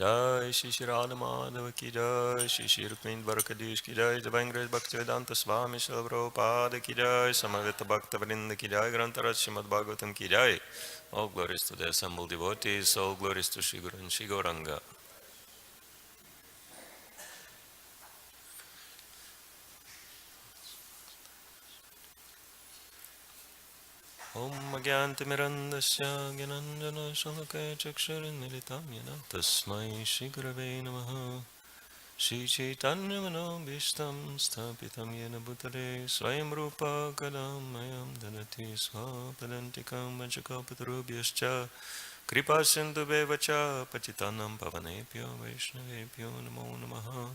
Jai Shri Shri Radha Madhava ki Jai, Shri Shri Rukmini Dwarkadhish ki Jai, Bhakti Bhaktivedanta Swami Srila Prabhupada ki Jai, Samaveta Bhakta Vrinda ki Jai, Grantaraj Srimad Bhagavatam ki Jai. All glories to the assembled devotees, all glories to Shri Guru and Shri Gauranga. Om Agyantimirandasya Gyananjana Shalakaya Chaksharinmilitam Yana Tasmai Shri Gurave Namaha Shri Chaitanya Manobhishtam Sthapitam Yena Bhutale Swayam Rupa Kadam Mayam Dhanati Swapadantikam Vanchakapatarubhyascha Kripa Sindhu Bevacha Patitanam Pavanepyo Vaishnavepyo Namo Namaha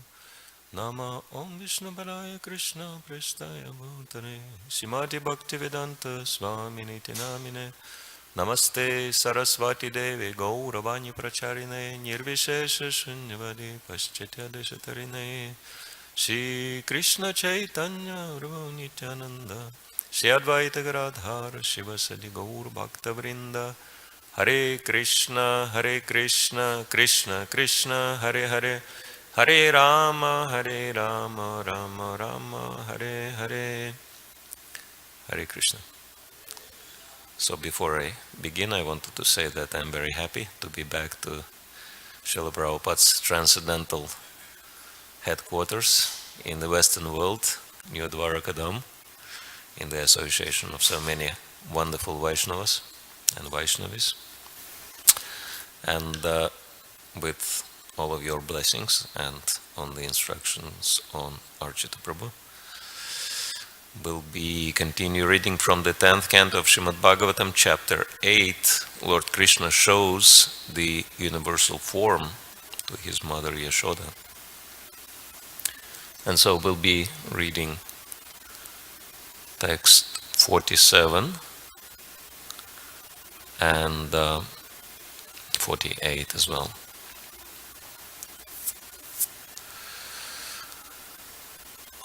Nama Om Vishnu Padaya Krishna Prestaya Bhutale Simati Bhaktivedanta Swami Niti Namine Namaste Saraswati Devi Gauravani Pracharine Nirvishesha Shunyavadi Paschatya Deshatarine Shri Krishna Chaitanya Prabhu Nityananda Shri Advaita Garadhara Shivasadi Gaur Bhakta Vrinda Hare Krishna Krishna Krishna Hare Hare Hare Rama Rama Rama Hare Hare. Hare Krishna. So before I begin, I wanted to say that I'm very happy to be back to Srila Prabhupada's transcendental headquarters in the Western world, New Dwarakadam, in the association of so many wonderful Vaishnavas and Vaishnavis. And with all of your blessings and on the instructions on Archita Prabhu, we'll be continue reading from the 10th canto of Srimad Bhagavatam, chapter 8. Lord Krishna shows the universal form to his mother Yashoda. And so we'll be reading text 47 and 48 as well.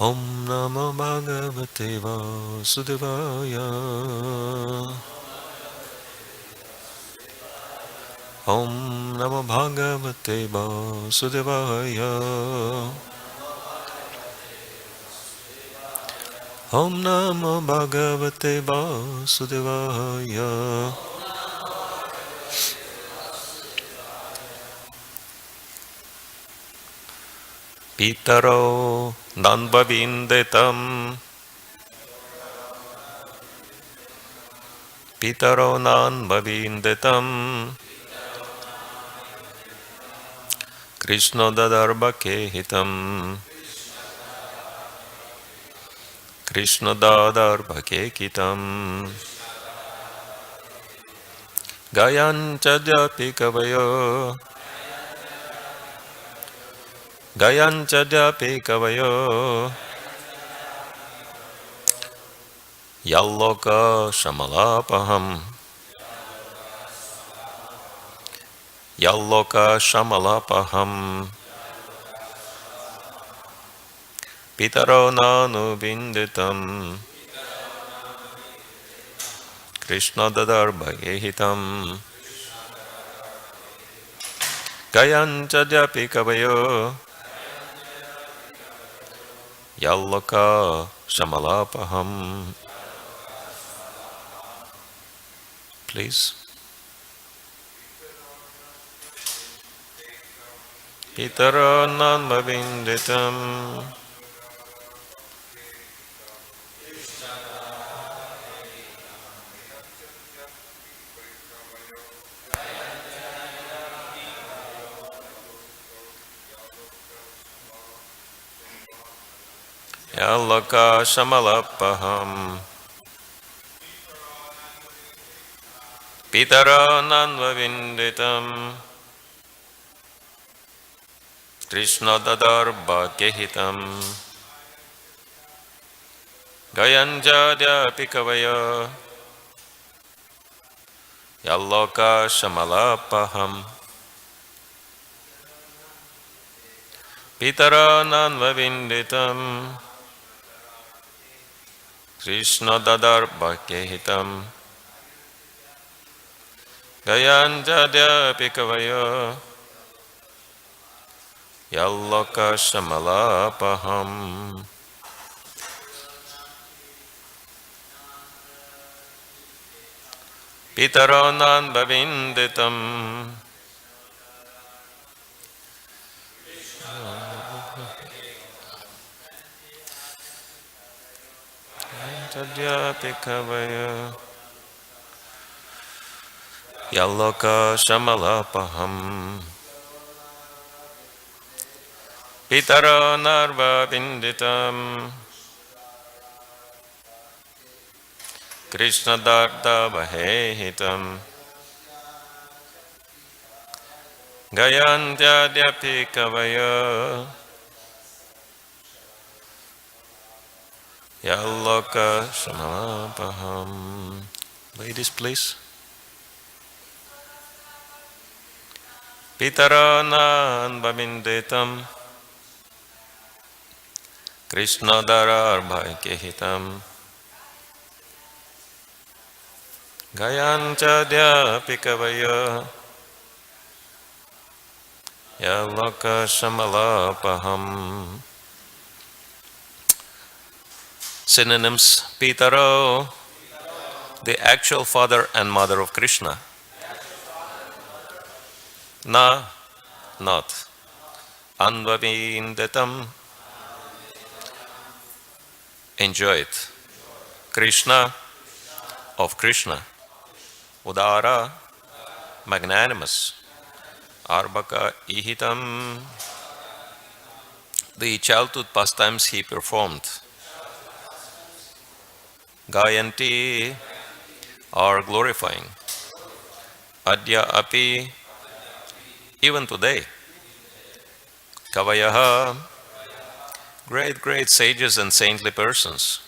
Om Namo Bhagavate Vasudevaya. Om Namo Bhagavate Vasudevaya. Om Namo Bhagavate Vasudevaya. Pitaro Nanvavindetam Pitaro Nanvavindetam Krishna Dadarbhakehitam Krishna Dadarbhakehitam Gayanchajapi Kavayo Gayanchajapi Kavayo Yalloka Shamalapaham Yalloka Shamalapaham Pitaro Nanu Vinditam Krishna Dadarbhakehitam Gayanchajapi Kavayo Yalloka Shamalapaham. Please. Pitaro Nanvavinditam Yalloka Shamalapaham Pitaro Nanvavinditam Krishna Dadarbhakehitam Gayanjajapi Kavayo Yalloka Shamalapaham Pitaro Nanvavinditam Krishna Dadarbhakehitam Gayanjajapi Kavayo Yalloka Shamalapaham. Pitaronan Bhavinditam. Tadyapikavaya. Yalloka Shamalapaham. Pitaro narva vinditam. Krishna darda vahehitam. Gayantyadhyapikavaya. Yalloka Shamalapaham. Ladies, please. Pitaranan Bhavinditam. Krishna darar bhaikehitam. Gayantyadhyapikavaya. Yalloka Shamalapaham. Synonyms: Pitaro, the actual father and mother of Krishna. Na, not. Anvavinditam, enjoy it. Krishna, of Krishna. Udara, magnanimous. Arbaka ihitam, the childhood pastimes he performed. Gayanti, are glorifying. Adya api, even today. Kavayaha, great sages and saintly persons.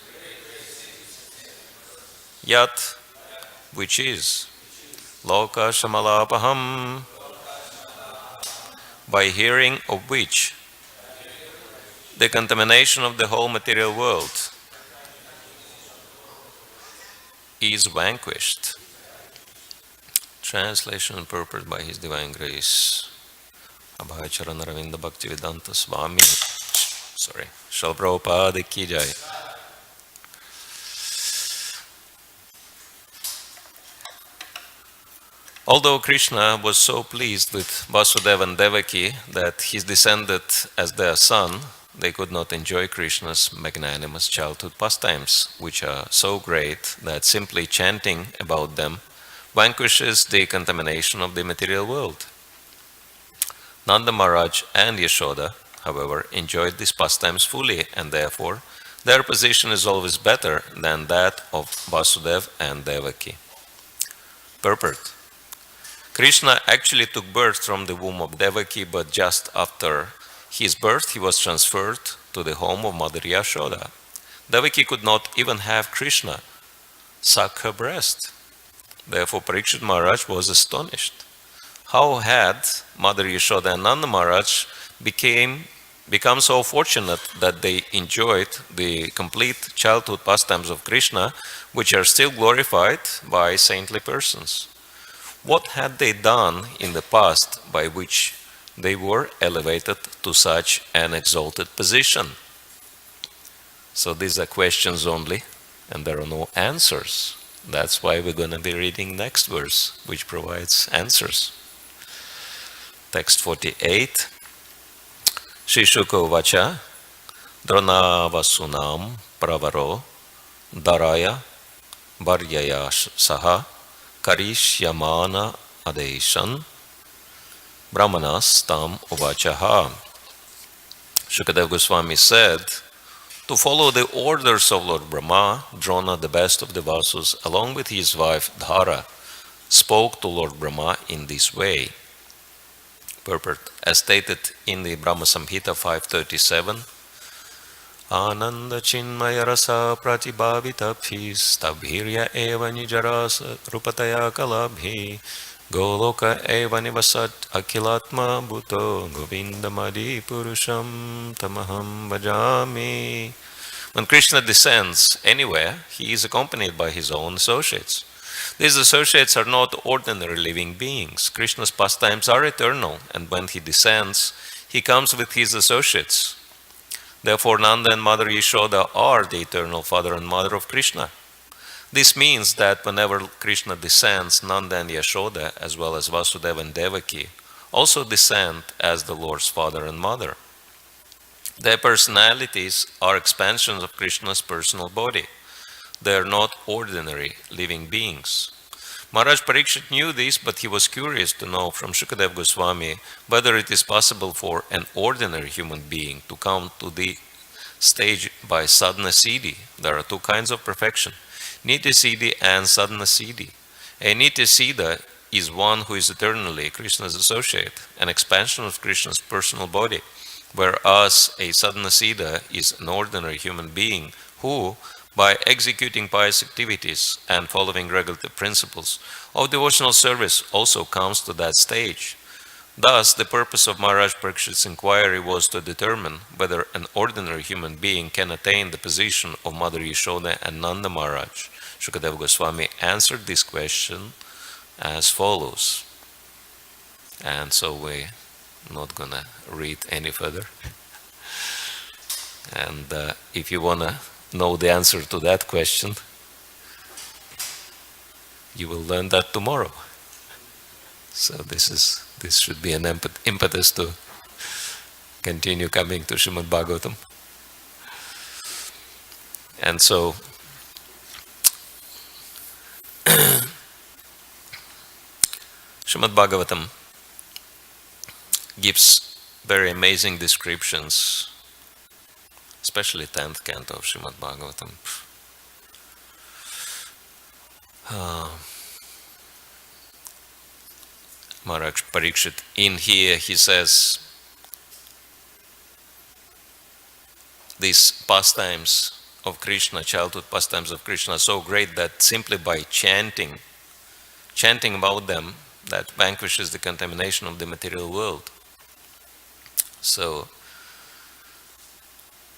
Yat, which is. Loka Shamalapaham, by hearing of which the contamination of the whole material world is vanquished. Translation and purport by His Divine Grace Abhayacharana Ravinda Bhakti Vedanta Swami. Shal Prabhupada Ki Jai. Although Krishna was so pleased with Vasudeva and Devaki that he descended as their son, they could not enjoy Krishna's magnanimous childhood pastimes, which are so great that simply chanting about them vanquishes the contamination of the material world. Nanda Maharaj and Yashoda, however, enjoyed these pastimes fully, and therefore their position is always better than that of Vasudeva and Devaki. Purport: Krishna actually took birth from the womb of Devaki, but just after his birth he was transferred to the home of Mother Yashoda. Devaki could not even have Krishna suck her breast. Therefore Parikshit Maharaj was astonished. How had Mother Yashoda and Nanda Maharaj become so fortunate that they enjoyed the complete childhood pastimes of Krishna, which are still glorified by saintly persons? What had they done in the past by which they were elevated to such an exalted position? So these are questions only, and there are no answers. That's why we're going to be reading next verse, which provides answers. Text 48. Shri Shuka Uvacha Drona Vasunam Pravaro Daraya Bharyaya Saha Karishyamana Adeshan Brahmanas Tam Uvachaha. Shukadeva Goswami said, to follow the orders of Lord Brahma, Drona, the best of the Vasus, along with his wife Dhara, spoke to Lord Brahma in this way. Purport: as stated in the Brahma Samhita 537, Ananda Chinmaya Rasa Pratibhavitaphis Tabhirya Eva Nijarasa Rupataya Kalabhi Goloka Eva Nivasat Akhilatma Bhuto Govindamadi Purusham Tamaham Bhajami. When Krishna descends anywhere, he is accompanied by his own associates. These associates are not ordinary living beings. Krishna's pastimes are eternal, and when he descends, he comes with his associates. Therefore, Nanda and Mother Yashoda are the eternal father and mother of Krishna. This means that whenever Krishna descends, Nanda and Yashoda, as well as Vasudeva and Devaki, also descend as the Lord's father and mother. Their personalities are expansions of Krishna's personal body. They are not ordinary living beings. Maharaj Parikshit knew this, but he was curious to know from Shukadeva Goswami whether it is possible for an ordinary human being to come to the stage by sadhana siddhi. There are two kinds of perfection, nitya siddhi and sadhana siddhi. A nitya siddha is one who is eternally Krishna's associate, an expansion of Krishna's personal body, whereas a sadhana siddha is an ordinary human being who, by executing pious activities and following regulative principles of devotional service, also comes to that stage. Thus, the purpose of Maharaj Parikshit's inquiry was to determine whether an ordinary human being can attain the position of Mother Yashoda and Nanda Maharaj. Shukadeva Goswami answered this question as follows. And so we're not gonna read any further. And if you wanna know the answer to that question, you will learn that tomorrow. So this should be an impetus to continue coming to Srimad Bhagavatam. And so Srimad Bhagavatam gives very amazing descriptions, especially 10th canto of Srimad Bhagavatam. Maharaj Parikshit, in here he says, these pastimes of Krishna, childhood pastimes of Krishna, are so great that simply by chanting about them, that vanquishes the contamination of the material world. So,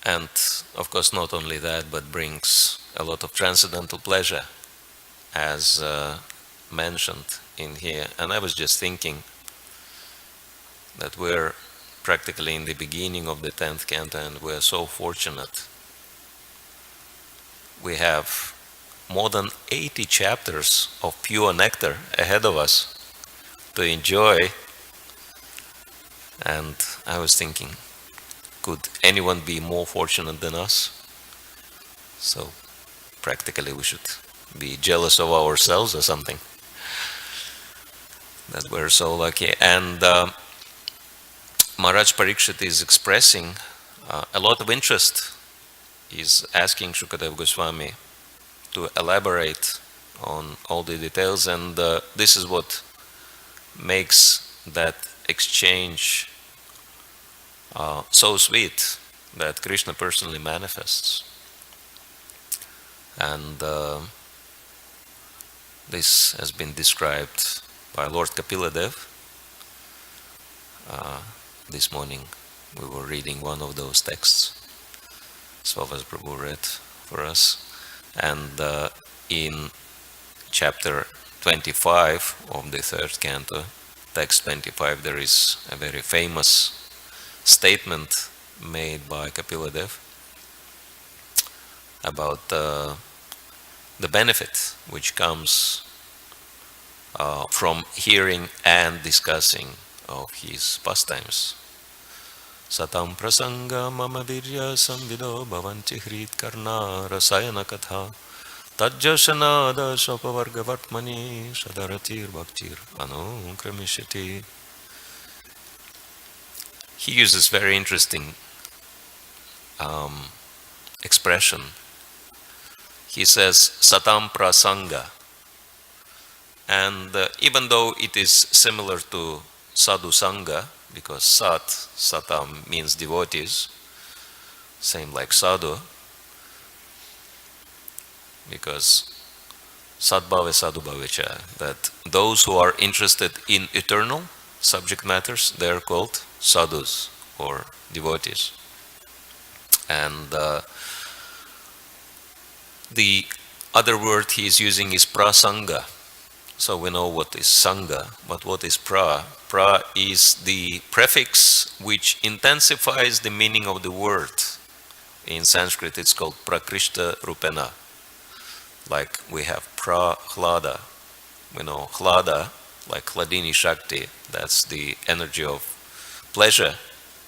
and of course not only that, but brings a lot of transcendental pleasure, as mentioned in here. And I was just thinking that we're practically in the beginning of the 10th canto, and we're so fortunate. We have more than 80 chapters of pure nectar ahead of us to enjoy. And I was thinking, could anyone be more fortunate than us? So practically we should be jealous of ourselves or something, that we're so lucky. And Maharaj Parikshit is expressing a lot of interest. He's asking Shukadeva Goswami to elaborate on all the details, and this is what makes that exchange so sweet, that Krishna personally manifests. And this has been described by Lord Kapiladev. This morning we were reading one of those texts Swavas Prabhu read for us, and in chapter 25 of the 3rd canto, text 25, there is a very famous statement made by Kapiladev about the benefit which comes from hearing and discussing of his pastimes. Satam prasanga mama virya samvido bhavanti hrit karna rasayana katha tajjasanada sopavarga vartmani sadaratir bhaktir anukramishati. He uses very interesting expression. He says satam prasanga, and even though it is similar to sadhu sangha, because satam means devotees, same like sadhu, because sadbhava sadhubhavecha, that those who are interested in eternal subject matters, they are called sadhus or devotees. And the other word he is using is prasanga. So we know what is sanga, but what is pra? Pra is the prefix which intensifies the meaning of the word. In Sanskrit it's called prakrishta rupena. Like we have prahlada. We know hlada, like Hladini Shakti, that's the energy of pleasure,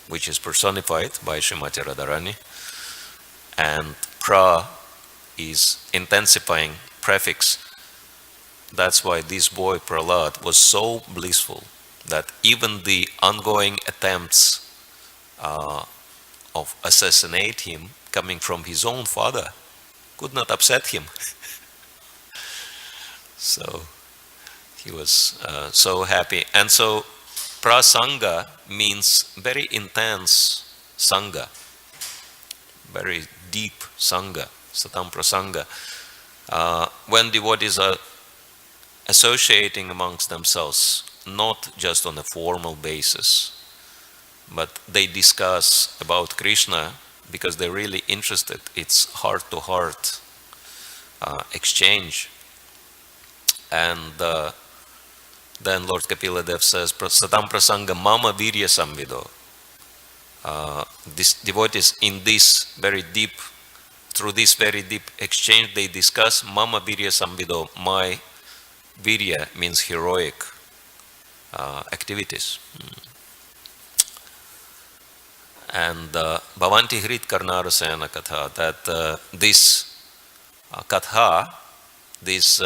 which is personified by Srimati Radharani. And pra is intensifying prefix. That's why this boy Prahlad was so blissful that even the ongoing attempts of assassinate him coming from his own father could not upset him. So he was so happy. And so prasanga means very intense sangha, very deep sangha, satam prasanga. When devotees are associating amongst themselves, not just on a formal basis, but they discuss about Krishna because they're really interested. It's heart-to-heart exchange. And then Lord Kapila Dev says, Satam prasanga mama virya samvido. These devotees in this very deep, through this very deep exchange, they discuss mama virya samvido. My virya means heroic activities. And Bhavanti Hrit Karna Rasayana Katha, that this Katha, these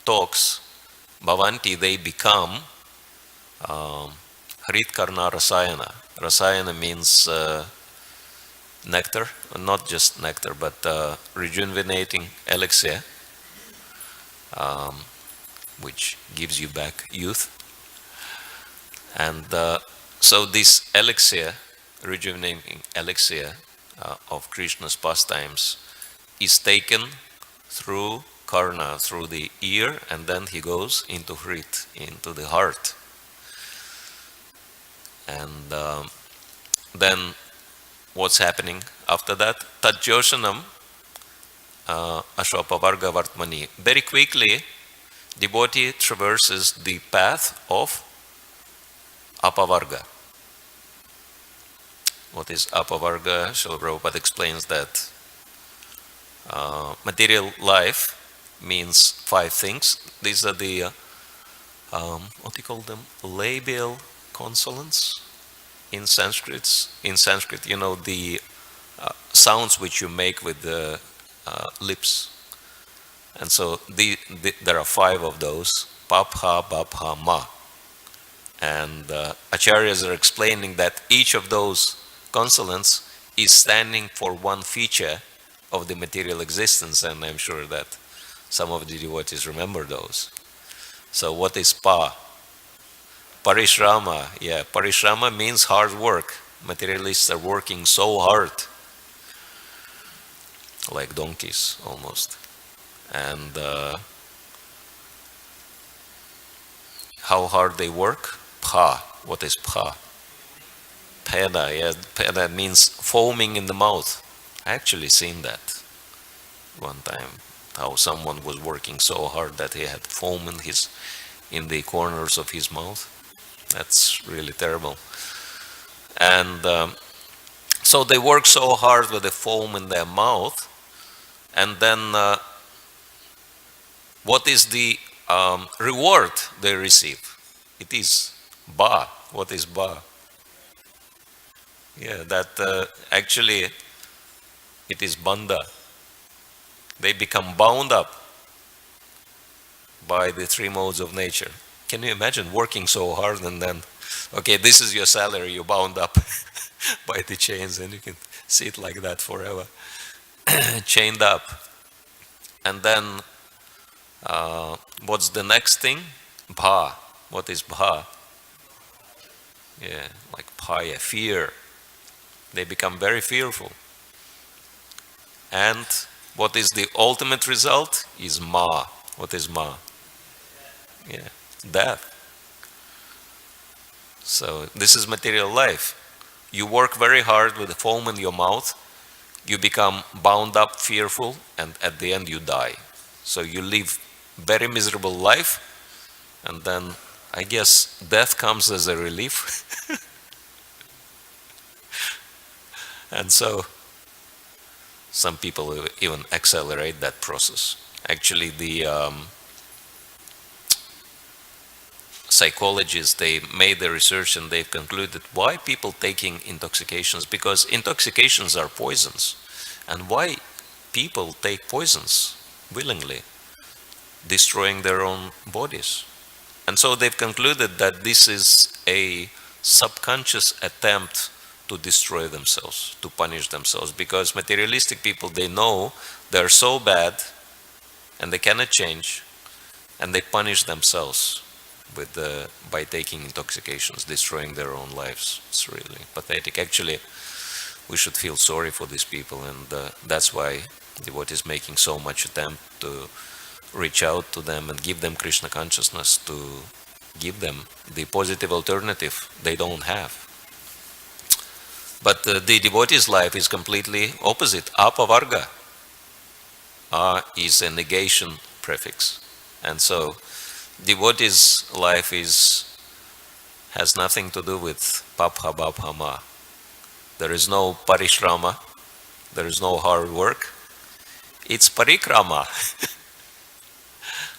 talks, Bhavanti, they become Hrit Karna Rasayana. Rasayana means nectar, not just nectar, but rejuvenating elixir, which gives you back youth. And so this elixir, rejuvenating elixir of Krishna's pastimes, is taken through karna, through the ear, and then he goes into hrit, into the heart. And then what's happening after that? Tadjoshanam ashvapavarga vartmani. Very quickly, devotee traverses the path of apavarga. What is apavarga? Srila Prabhupada explains that material life means 5 things. These are the, what do you call them? Labial consonants in Sanskrit. In Sanskrit, you know, the sounds which you make with the lips. And so there are 5 of those, papha, babha, ma. And acharyas are explaining that each of those consonants is standing for one feature of the material existence, and I'm sure that some of the devotees remember those. So what is pa? Parishrama. Yeah, parishrama means hard work. Materialists are working so hard, like donkeys almost. And how hard they work? Pa. What is pa? Peda. Yeah, peda means foaming in the mouth. I actually seen that one time, how someone was working so hard that he had foam in the corners of his mouth. That's really terrible. And so they work so hard with the foam in their mouth, and then what is the reward they receive? It is ba. What is ba? Yeah, that actually it is banda. They become bound up by the 3 modes of nature. Can you imagine working so hard and then, okay, this is your salary, you're bound up by the chains, and you can sit like that forever, chained up. And then, what's the next thing? Bha. What is bha? Yeah, like bhaya, fear. They become very fearful. And what is the ultimate result? Is ma. What is ma? Yeah, death. So this is material life. You work very hard with the foam in your mouth. you become bound up, fearful, and at the end you die. So you live very miserable life, and then I guess death comes as a relief. And so some people even accelerate that process. Actually, the psychologists, they made the research and they've concluded why people taking intoxications, because intoxications are poisons, and why people take poisons willingly, destroying their own bodies. And so they've concluded that this is a subconscious attempt to destroy themselves, to punish themselves, because materialistic people, they know they're so bad and they cannot change, and they punish themselves by taking intoxications, destroying their own lives. It's really pathetic. Actually, we should feel sorry for these people, and that's why devotees making so much attempt to reach out to them and give them Krishna consciousness, to give them the positive alternative they don't have. But the devotee's life is completely opposite. Apavarga. A is a negation prefix. And so devotee's life has nothing to do with papha babha ma. There is no parishrama, there is no hard work. It's parikrama.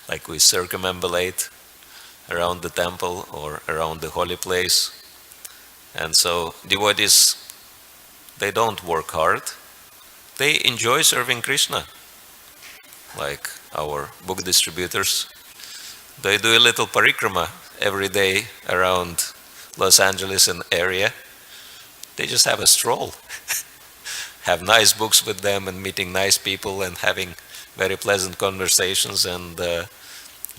Like we circumambulate around the temple or around the holy place. And so devotees, they don't work hard. They enjoy serving Krishna. Like our book distributors, they do a little parikrama every day around Los Angeles and area. They just have a stroll, have nice books with them and meeting nice people and having very pleasant conversations and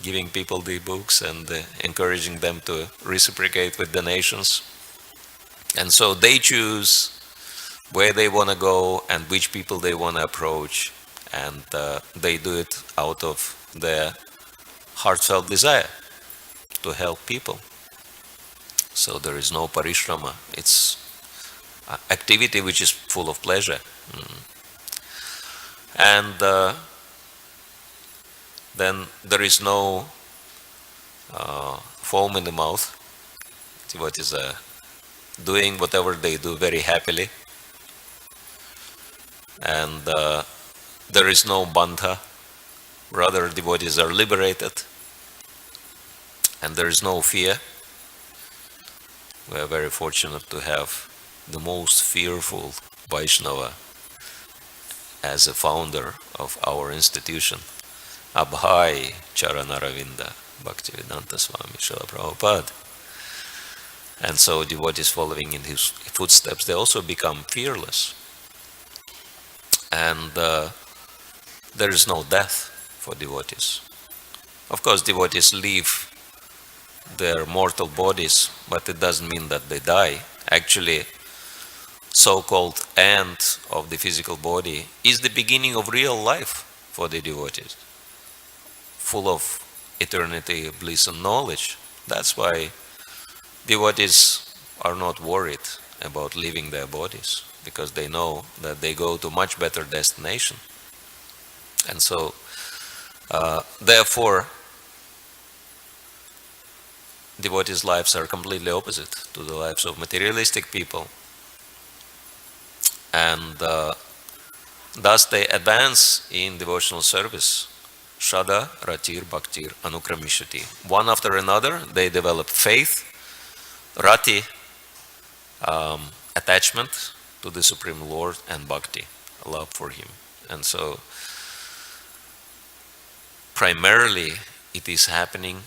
giving people the books and encouraging them to reciprocate with donations. And so they choose where they want to go and which people they want to approach, and they do it out of their heartfelt desire to help people. So there is no parishrama. It's activity which is full of pleasure. And then there is no foam in the mouth. Devotees are doing whatever they do very happily. And there is no bandha. Rather, devotees are liberated. And there is no fear. We are very fortunate to have the most fearful Vaishnava as a founder of our institution, Abhay Charanaravinda Bhaktivedanta Swami Srila Prabhupada. And so devotees following in his footsteps, they also become fearless. And there is no death for devotees. Of course, devotees leave their mortal bodies, but it doesn't mean that they die. Actually, so-called end of the physical body is the beginning of real life for the devotees, full of eternity, bliss and knowledge. That's why devotees are not worried about leaving their bodies, because they know that they go to much better destination. And so, therefore, devotees' lives are completely opposite to the lives of materialistic people. And thus they advance in devotional service. Shraddha, Ratir, Bhaktir, Anukramishati. One after another, they develop faith, Rati, attachment to the Supreme Lord, and Bhakti, love for Him. And so, primarily, it is happening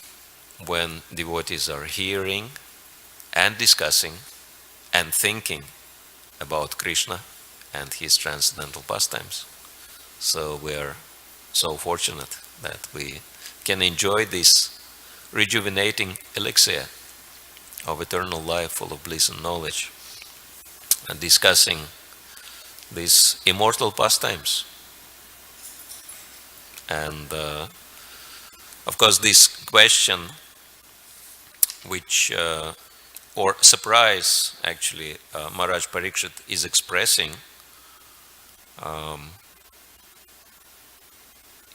when devotees are hearing and discussing and thinking about Krishna and His transcendental pastimes. So we are so fortunate that we can enjoy this rejuvenating elixir of eternal life full of bliss and knowledge, and discussing these immortal pastimes. And of course, this question, which or surprise actually Maharaj Parikshit is expressing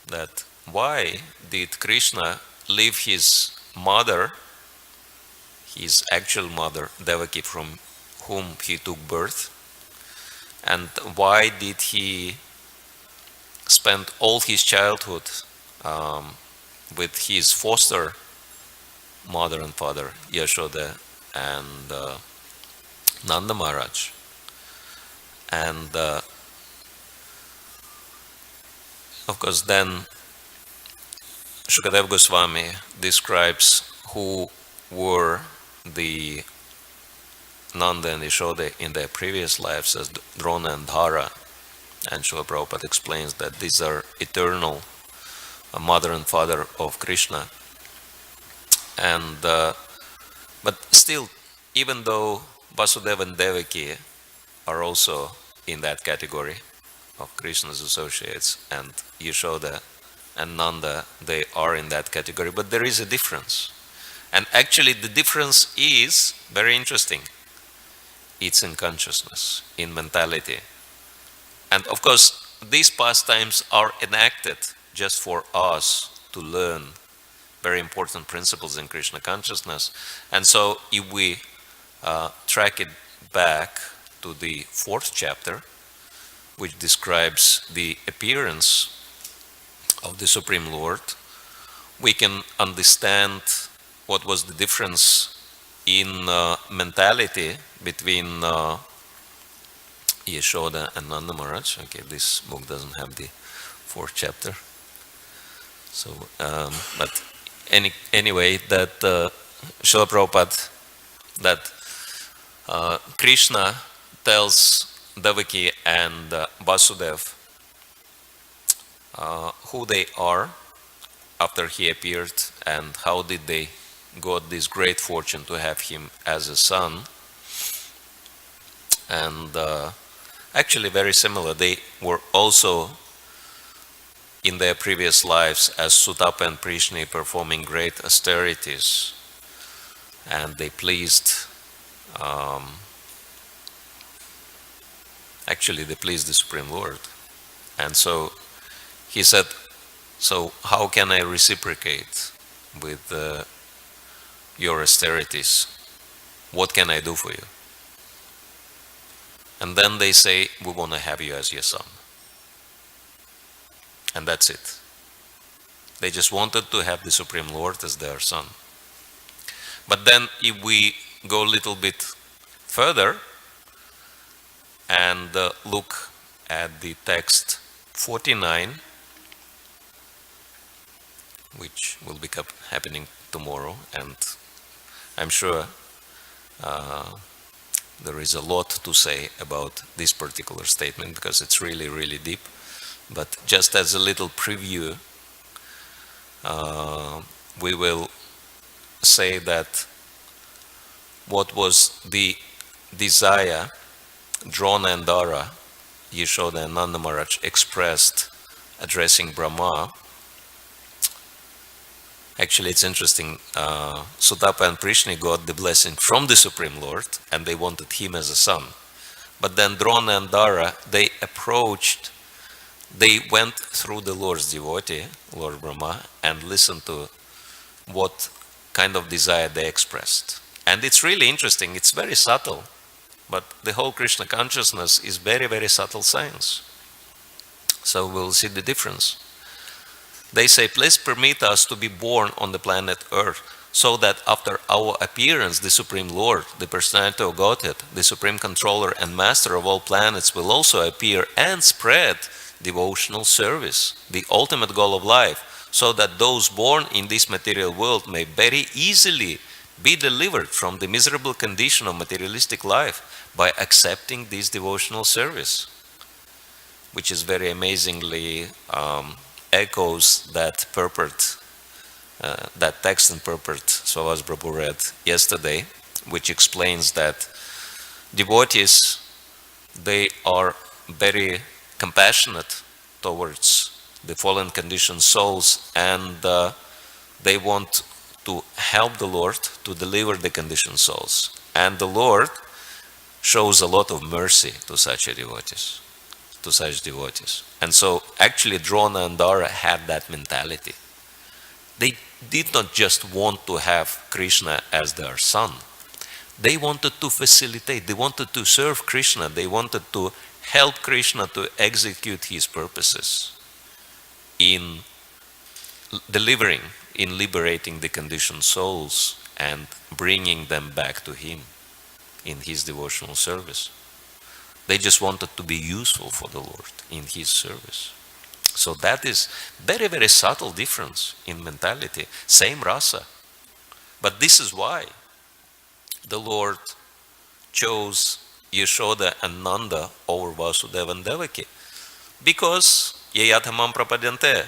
that why did Krishna leave his mother, his actual mother, Devaki, from whom he took birth, and why did he spend all his childhood with his foster mother and father, Yashoda and Nanda Maharaj. And of course then Shukadeva Goswami describes who were the Nanda and Yashoda in their previous lives as Drona and Dhara, and Srila Prabhupada explains that these are eternal mother and father of Krishna. And but still, even though Vasudeva and Devaki are also in that category of Krishna's associates, and Yashoda and Nanda, they are in that category, but there is a difference. And actually the difference is very interesting. It's in consciousness, in mentality. And of course, these pastimes are enacted just for us to learn very important principles in Krishna consciousness. And so if we track it back to the 4th chapter, which describes the appearance of the Supreme Lord, we can understand what was the difference in mentality between Yashoda and Nanda Maharaj. Okay, this book doesn't have the 4th chapter. So, but anyway, that Srila Prabhupada, that Krishna tells Devaki and Vasudev who they are after he appeared and how did they got this great fortune to have him as a son. And actually very similar. They were also in their previous lives as Sutapa and Prishni performing great austerities, and they pleased actually they pleased the Supreme Lord. And so he said, so how can I reciprocate with your austerities? What can I do for you? And then they say, we want to have you as your son. And that's it. They just wanted to have the Supreme Lord as their son. But then if we go a little bit further and look at the text 49, which will be happening tomorrow, and I'm sure there is a lot to say about this particular statement because it's really, really deep. But just as a little preview, we will say that what was the desire Drona and Dhara, Yashoda and Nanda Maharaj expressed addressing Brahma. Actually, it's interesting, Sutapa and Prishni got the blessing from the Supreme Lord and they wanted him as a son. But then Drona and Dhara, they went through the Lord's devotee, Lord Brahma, and listened to what kind of desire they expressed. And it's really interesting, it's very subtle, but the whole Krishna consciousness is very, very subtle science. So we'll see the difference. They say, please permit us to be born on the planet Earth, so that after our appearance, the Supreme Lord, the personality of Godhead, the Supreme Controller and Master of all planets will also appear and spread devotional service, the ultimate goal of life, so that those born in this material world may very easily be delivered from the miserable condition of materialistic life by accepting this devotional service, which is very amazingly echoes that purport, that text and purport Swavas Prabhu read yesterday, which explains that devotees, they are very compassionate towards the fallen conditioned souls, and they want to help the Lord to deliver the conditioned souls. And the Lord shows a lot of mercy to such devotees. to such devotees. And so actually Drona and Dara had that mentality. They did not just want to have Krishna as their son. They wanted to facilitate, they wanted to serve Krishna, they wanted to help Krishna to execute his purposes in delivering, in liberating the conditioned souls and bringing them back to him in his devotional service. They just wanted to be useful for the Lord in his service. So that is very, very subtle difference in mentality. Same rasa. But this is why the Lord chose Yashoda and Nanda over Vasudeva and Devaki. Because Yayatamam prapadyante,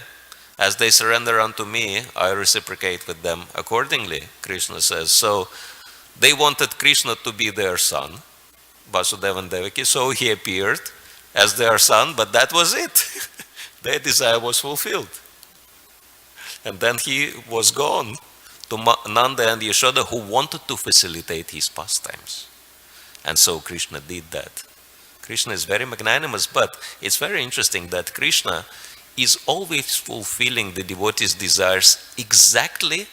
as they surrender unto me, I reciprocate with them accordingly, Krishna says. So they wanted Krishna to be their son, Vasudeva and Devaki, so he appeared as their son, but that was it. Their desire was fulfilled. And then he was gone to Nanda and Yashoda, who wanted to facilitate his pastimes. And so Krishna did that. Krishna is very magnanimous, but it's very interesting that Krishna is always fulfilling the devotees' desires exactly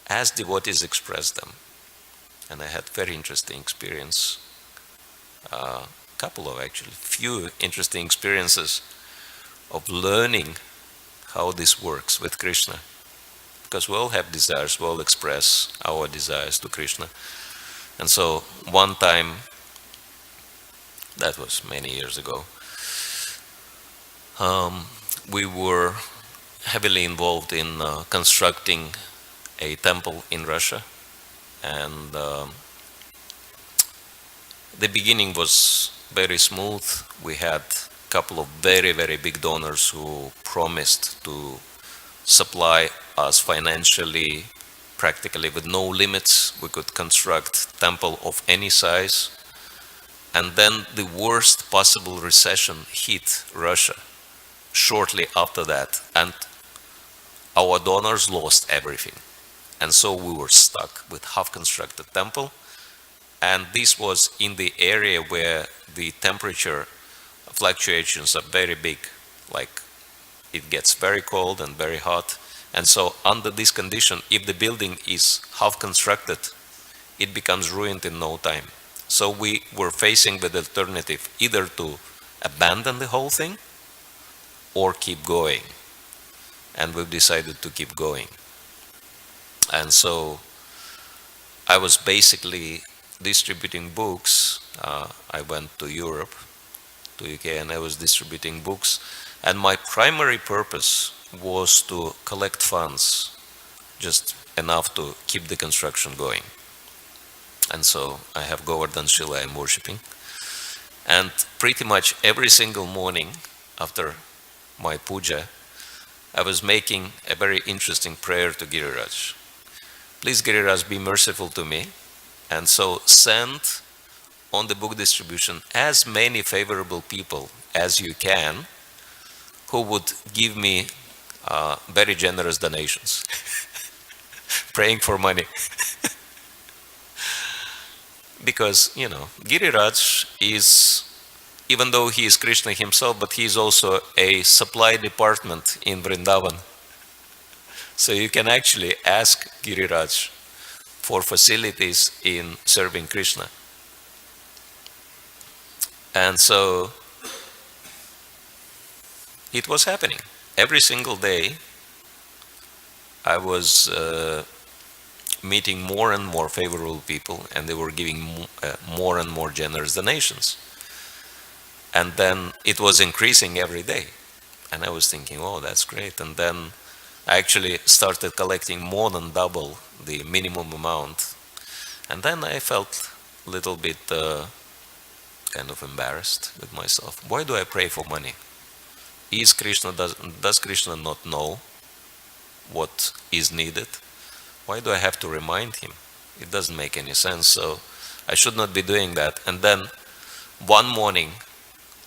as devotees express them. And I had very interesting experience, few interesting experiences of learning how this works with Krishna. Because we all have desires, we all express our desires to Krishna. And so one time, that was many years ago, we were heavily involved in constructing a temple in Russia. And the beginning was very smooth. We had a couple of very, very big donors who promised to supply us financially, practically with no limits. We could construct temple of any size. And then the worst possible recession hit Russia shortly after that. And our donors lost everything. And so we were stuck with half-constructed temple. And this was in the area where the temperature fluctuations are very big. Like it gets very cold and very hot. And so under this condition, if the building is half-constructed, it becomes ruined in no time. So we were facing with the alternative either to abandon the whole thing or keep going. And we've decided to keep going. And so I was basically distributing books. I went to Europe, to UK, and I was distributing books. And my primary purpose was to collect funds, just enough to keep the construction going. And so I have Govardhan Shila I'm worshipping. And pretty much every single morning after my puja, I was making a very interesting prayer to Giriraj. Please, Giriraj, be merciful to me. And so send on the book distribution as many favorable people as you can who would give me very generous donations. Praying for money. Because, Giriraj is, even though he is Krishna himself, but he is also a supply department in Vrindavan. So you can actually ask Giriraj for facilities in serving Krishna. And so it was happening. Every single day I was meeting more and more favorable people, and they were giving more and more generous donations. And then it was increasing every day. And I was thinking, oh, that's great. And then I actually started collecting more than double the minimum amount. And then I felt a little bit kind of embarrassed with myself. Why do I pray for money? Does Krishna not know what is needed? Why do I have to remind him? It doesn't make any sense, so I should not be doing that. And then one morning,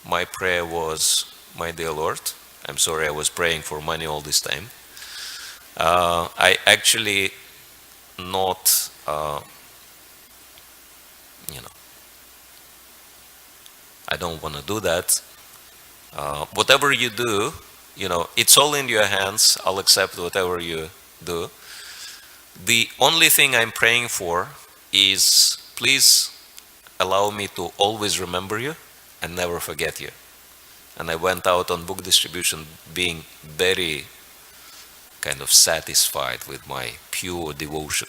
my prayer was, my dear Lord, I'm sorry I was praying for money all this time. I actually not, I don't want to do that. Whatever you do, it's all in your hands. I'll accept whatever you do. The only thing I'm praying for is, please allow me to always remember you and never forget you. And I went out on book distribution being very kind of satisfied with my pure devotion.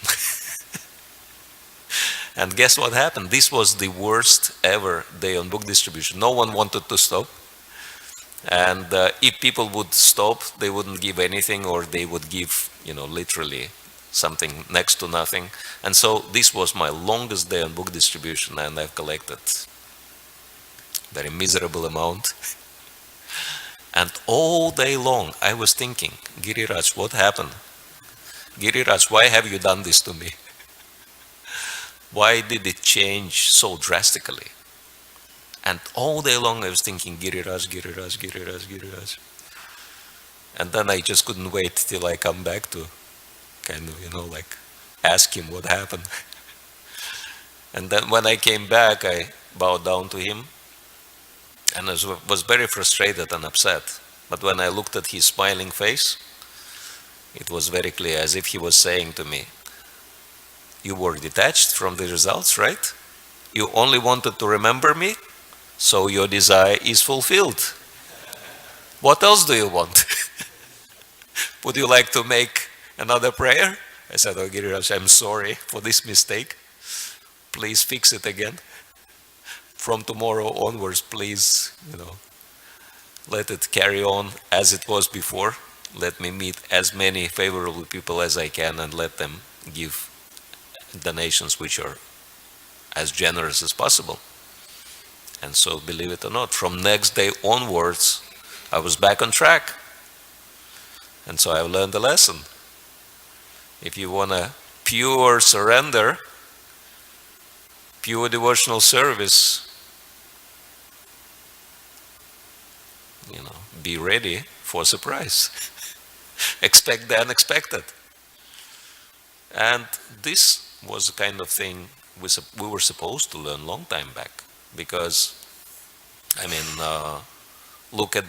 And guess what happened? This was the worst ever day on book distribution. No one wanted to stop. And if people would stop, they wouldn't give anything, or they would give, literally something next to nothing. And so this was my longest day on book distribution, and I've collected very miserable amount. And all day long I was thinking, Giriraj, what happened? Giriraj, why have you done this to me? Why did it change so drastically? And all day long I was thinking, Giriraj, Giriraj, Giriraj, Giriraj. And then I just couldn't wait till I come back to kind of, ask him what happened. And then when I came back, I bowed down to him, and I was very frustrated and upset. But when I looked at his smiling face, it was very clear, as if he was saying to me, you were detached from the results, right? You only wanted to remember me, so your desire is fulfilled. What else do you want? Would you like to make another prayer? I said, oh Giriraj, I'm sorry for this mistake. Please fix it again. From tomorrow onwards, please, let it carry on as it was before. Let me meet as many favorable people as I can, and let them give donations which are as generous as possible. And so, believe it or not, from next day onwards, I was back on track. And so I learned a lesson. If you want a pure surrender, pure devotional service, be ready for surprise. Expect the unexpected. And this was the kind of thing we were supposed to learn long time back. Because, look at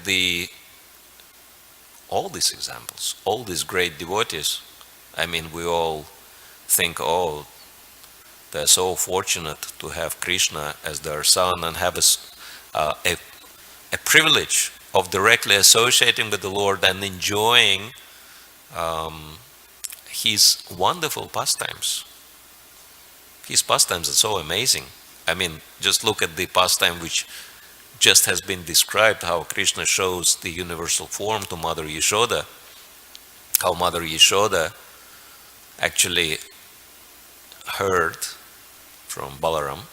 all these examples, all these great devotees. We all think, oh, they're so fortunate to have Krishna as their son and have a privilege of directly associating with the Lord and enjoying his wonderful pastimes. His pastimes are so amazing. Just look at the pastime which just has been described, how Krishna shows the universal form to Mother Yashoda, how Mother Yashoda actually heard from Balaram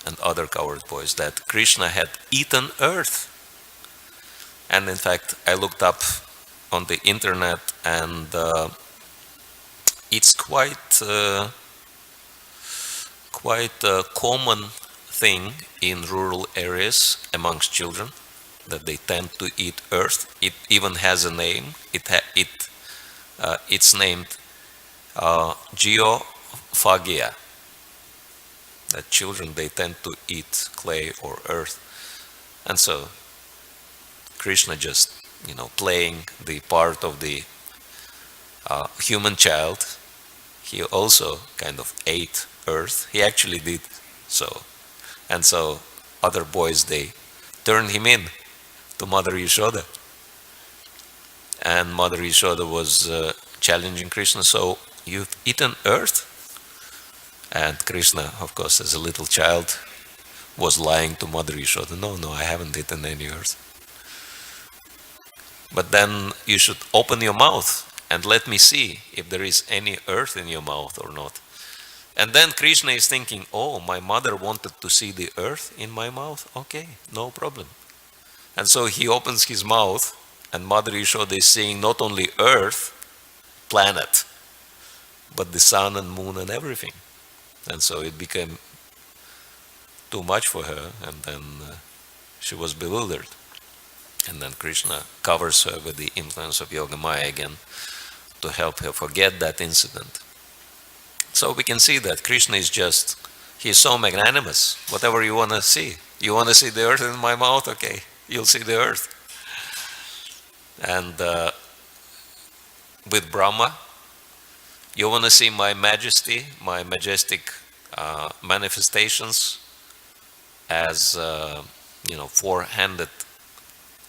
and other cowherd boys that Krishna had eaten earth. And in fact, I looked up on the internet, and it's quite a common thing in rural areas amongst children, that they tend to eat earth. It even has a name. It's named geophagia. That children, they tend to eat clay or earth. And so Krishna just, playing the part of the human child, he also kind of ate earth. He actually did so. And so other boys, they turned him in to Mother Yashoda. And Mother Yashoda was challenging Krishna, so you've eaten earth? And Krishna, of course, as a little child, was lying to Mother Yashoda. No, I haven't eaten any earth. But then you should open your mouth and let me see if there is any earth in your mouth or not. And then Krishna is thinking, oh, my mother wanted to see the earth in my mouth? Okay, no problem. And so he opens his mouth, and Mother Yashoda is seeing not only earth, planet, but the sun and moon and everything. And so it became too much for her, and then she was bewildered. And then Krishna covers her with the influence of Yoga Maya again to help her forget that incident. So we can see that Krishna is just, he is so magnanimous. Whatever you want to see, You want to see the earth in my mouth? Okay, you'll see the earth. And with Brahma, you want to see my majesty, my majestic manifestations as, four-handed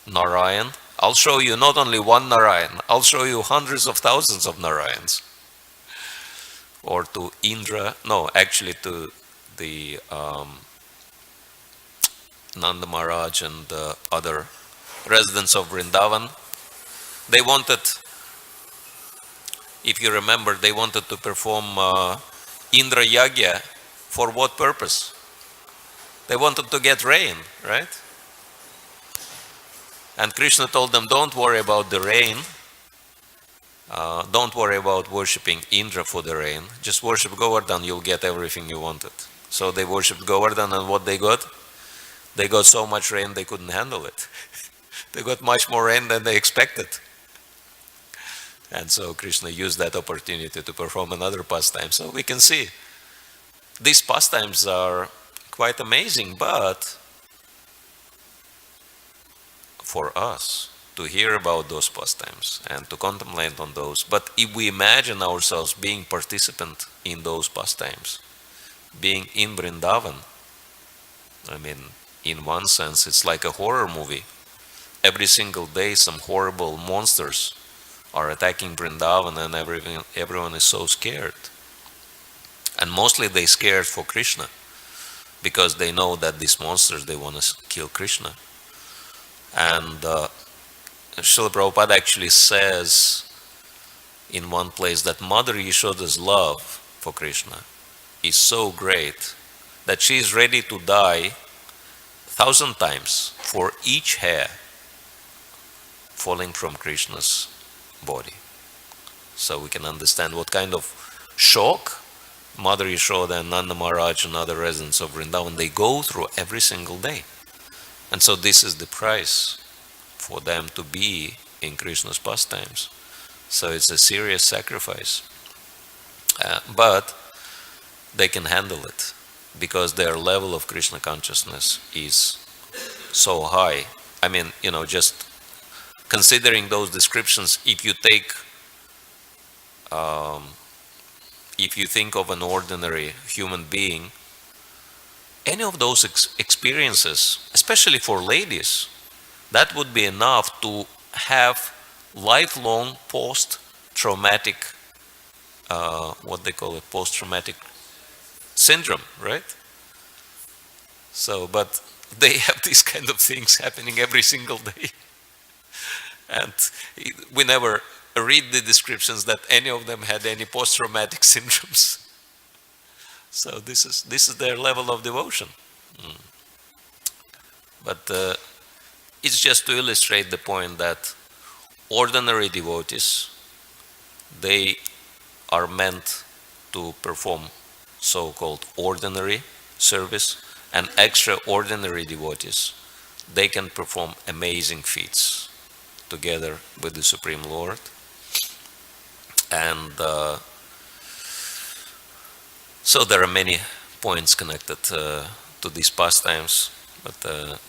Narayan. I'll show you not only one Narayan, I'll show you hundreds of thousands of Narayans. Or to Indra, no, actually to the Nanda Maharaj and the other residents of Vrindavan. They wanted, if you remember, they wanted to perform Indra Yagya. For what purpose? They wanted to get rain, right? And Krishna told them, don't worry about the rain. Don't worry about worshipping Indra for the rain. Just worship Govardhan, you'll get everything you wanted. So they worshipped Govardhan, and what they got? They got so much rain they couldn't handle it. They got much more rain than they expected. And so Krishna used that opportunity to perform another pastime. So we can see these pastimes are quite amazing, but for us to hear about those pastimes and to contemplate on those, but if we imagine ourselves being participant in those pastimes, being in Vrindavan, I mean, in one sense, it's like a horror movie. Every single day, some horrible monsters are attacking Vrindavan, and everyone is so scared. And mostly they scared for Krishna, because they know that these monsters, they want to kill Krishna. And Srila Prabhupada actually says in one place that Mother Yashoda's love for Krishna is so great that she is ready to die 1,000 times for each hair falling from Krishna's body. So we can understand what kind of shock Mother Yashoda and Nanda Maharaj and other residents of Vrindavan, they go through every single day. And so this is the price for them to be in Krishna's pastimes. So it's a serious sacrifice. But they can handle it because their level of Krishna consciousness is so high. I mean, just considering those descriptions, if you think of an ordinary human being, any of those experiences, especially for ladies, that would be enough to have lifelong post-traumatic, what they call it, post-traumatic syndrome, right? So, but they have these kind of things happening every single day. And we never read the descriptions that any of them had any post-traumatic syndromes. So this is their level of devotion. But it's just to illustrate the point that ordinary devotees, they are meant to perform so-called ordinary service, and extraordinary devotees, they can perform amazing feats together with the Supreme Lord. And so there are many points connected to these pastimes, but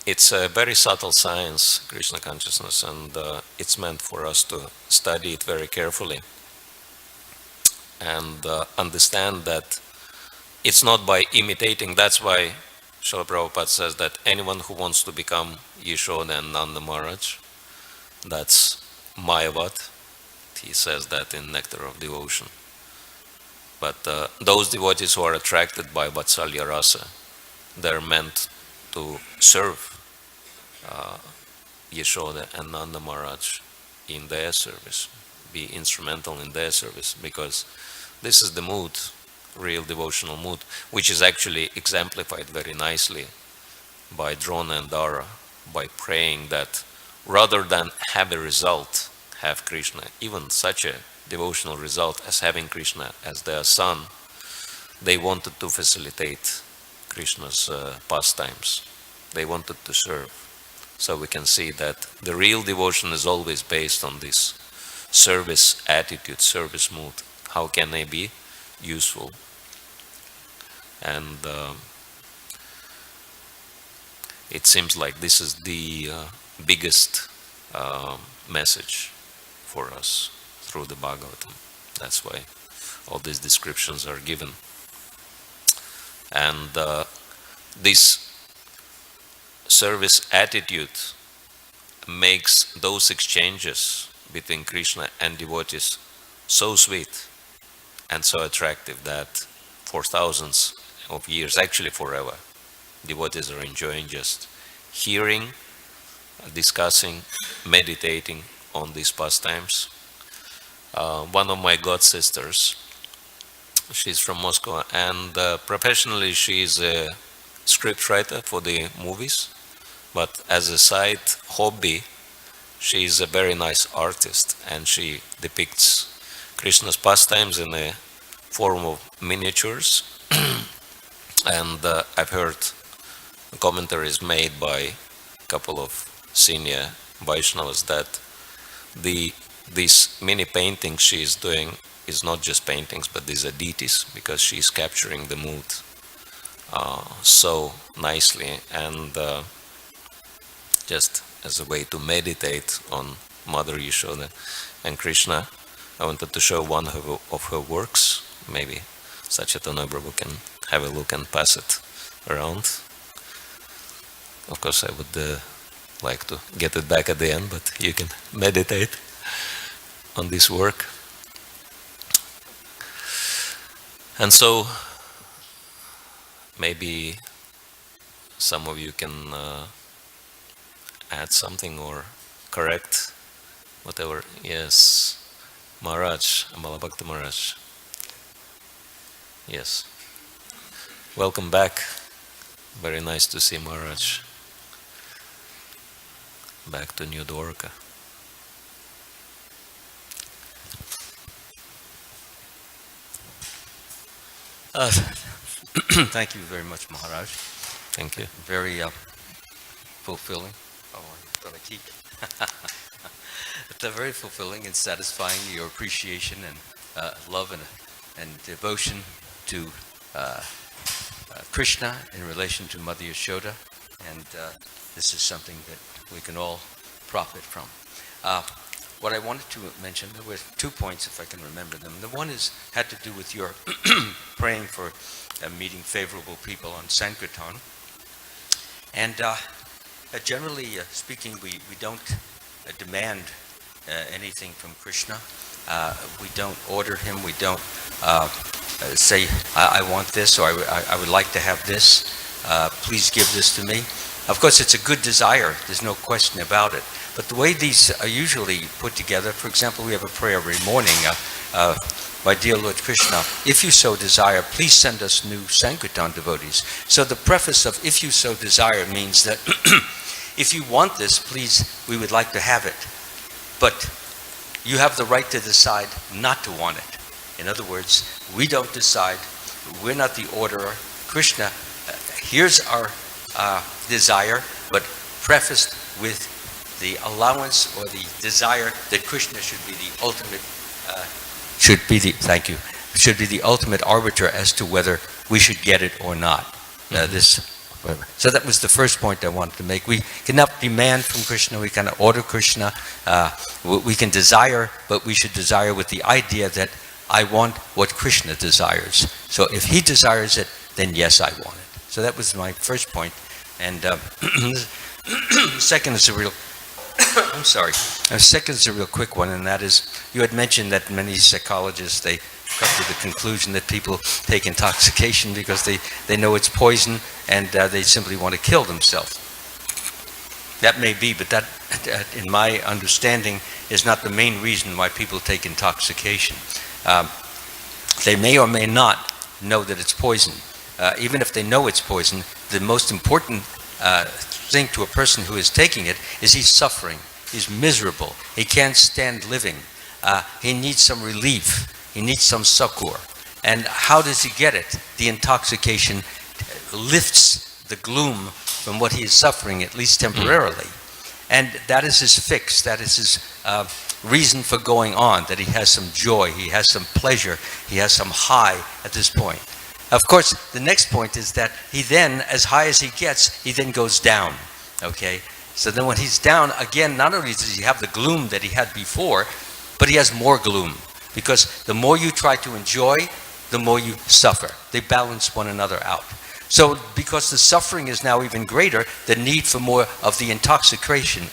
it's a very subtle science, Krishna consciousness, and it's meant for us to study it very carefully and understand that it's not by imitating. That's why Srila Prabhupada says that anyone who wants to become Yashoda and Nanda Maharaj, that's Mayavad. He says that in Nectar of Devotion. But those devotees who are attracted by Vatsalya Rasa, they're meant to serve Yashoda and Nanda Maharaj in their service, be instrumental in their service, because this is the mood, real devotional mood, which is actually exemplified very nicely by Drona and Dara, by praying that rather than have a result, have Krishna, even such a devotional result as having Krishna as their son, they wanted to facilitate Krishna's pastimes. They wanted to serve. So we can see that the real devotion is always based on this service attitude, service mood. How can I be useful? And it seems like this is the biggest message for us through the Bhagavatam. That's why all these descriptions are given. And this service attitude makes those exchanges between Krishna and devotees so sweet and so attractive that for thousands of years, actually forever, devotees are enjoying just hearing, discussing, meditating on these pastimes. One of my god sisters, she's from Moscow, and professionally she is a scriptwriter for the movies, but as a side hobby, she is a very nice artist, and she depicts Krishna's pastimes in a form of miniatures. And I've heard commentaries made by a couple of senior Vaishnavas that these mini paintings she is doing is not just paintings, but these are deities, because she is capturing the mood so nicely. And just as a way to meditate on Mother Yashoda and Krishna, I wanted to show one of her works. Maybe Sachitana Prabhu can have a look and pass it around. Of course, I would like to get it back at the end, but you can meditate on this work. And so, maybe some of you can add something or correct whatever. Yes, Maharaj, Amala Bhakti Maharaj. Yes. Welcome back. Very nice to see Maharaj back to New Dwarka. Thank you very much, Maharaj. Thank you. Very fulfilling. Oh, I thought I keep. It's very fulfilling and satisfying, your appreciation and love and devotion to Krishna in relation to Mother Yashoda, and this is something that we can all profit from. What I wanted to mention, there were 2 points, if I can remember them. The one had to do with your praying for meeting favorable people on Sankirtan. And generally speaking, we don't demand anything from Krishna. We don't order him. We don't say, I want this, or I would like to have this. Please give this to me. Of course, it's a good desire. There's no question about it. But the way these are usually put together, for example, we have a prayer every morning. My dear Lord Krishna, if you so desire, please send us new Sankirtan devotees. So the preface of if you so desire means that if you want this, please, we would like to have it. But you have the right to decide not to want it. In other words, we don't decide. We're not the orderer. Krishna, here's our desire, but prefaced with the allowance or the desire that Krishna should be the ultimate, should be the ultimate arbiter as to whether we should get it or not. So that was the first point I wanted to make. We cannot demand from Krishna. We cannot order Krishna. We can desire, but we should desire with the idea that I want what Krishna desires. So if he desires it, then yes, I want it. So that was my first point. And second is a real second is a real quick one, and that is, you had mentioned that many psychologists, they come to the conclusion that people take intoxication because they know it's poison, and they simply want to kill themselves. That may be, but that, in my understanding, is not the main reason why people take intoxication. They may or may not know that it's poison. Even if they know it's poison, the most important thing to a person who is taking it is he's suffering, he's miserable, he can't stand living, he needs some relief, he needs some succor. And how does he get it? The intoxication lifts the gloom from what he is suffering, at least temporarily. And that is his fix, that is his reason for going on, that he has some joy, he has some pleasure, he has some high at this point. Of course, the next point is that he then, as high as he gets, he then goes down. Okay? So then when he's down, again, not only does he have the gloom that he had before, but he has more gloom. Because the more you try to enjoy, the more you suffer. They balance one another out. So because the suffering is now even greater, the need for more of the intoxication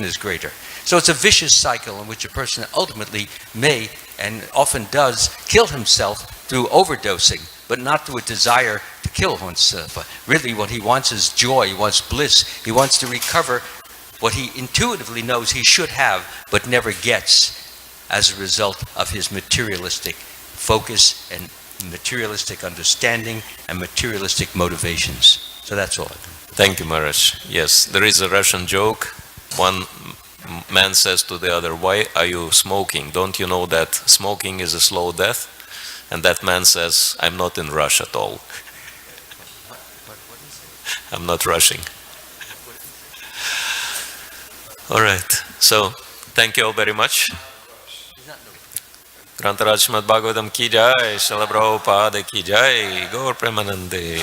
is greater. So it's a vicious cycle in which a person ultimately may, and often does, kill himself through overdosing, but not through a desire to kill oneself. Really what he wants is joy, he wants bliss, he wants to recover what he intuitively knows he should have, but never gets as a result of his materialistic focus and materialistic understanding and materialistic motivations. So that's all. Thank you, Maharaj. Yes, there is a Russian joke. One man says to the other, "Why are you smoking? Don't you know that smoking is a slow death?" And that man says, "I'm not in rush at all." I'm not rushing. All right. So, thank you all very much. Grantaraj Srimad Bhagavatam ki jai, Srila Prabhupada ki jai, Gaur Premanande.